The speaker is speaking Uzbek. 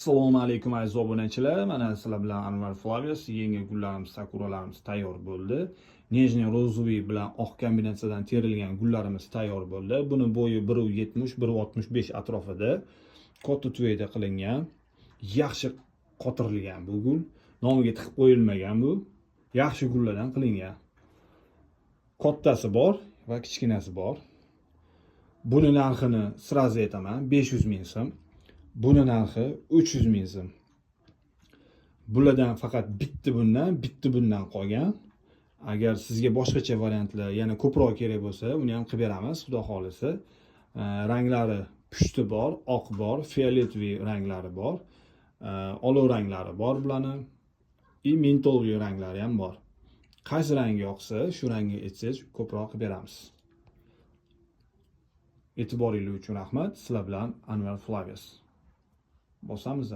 Assalomu alaykum aziz obunachilar. Mana sizlar bilan Anvar Flavius. Yangi gullarimiz, sakuralarimiz tayyor bo'ldi. Nejniy rozuviy bilan oq kombinatsiyadan terilgan gullarimiz tayyor bo'ldi. Buni bo'yi 1.70, 1.65 atrofida katta tuvayda qilingan. Yaxshi qotirilgan bu gul. Nomiga tiqib qo'yilmagan bu. Yaxshi gullardan qilingan. Kattasi bor va kichkinasi bor. Buni narxini sirazi aytaman, 500 ming so'm. Buni narxi 300 ming so'm. Bulardan faqat bitta bundan qolgan. Agar sizga boshqacha variantlar, yana ko'proq kerak bo'lsa, uni ham qilib beramiz, xudo xolisa. Ranglari pushti bor, oq bor, fioletoviy ranglari bor, olov ranglari bor bularni. Mentolli ranglari ham bor. Qaysi rang yoqsa, shu rangga aytsangiz, ko'proq qilib beramiz. E'tiboringiz uchun rahmat. Sizlar bilan Anvar Flavius. Bosamiz.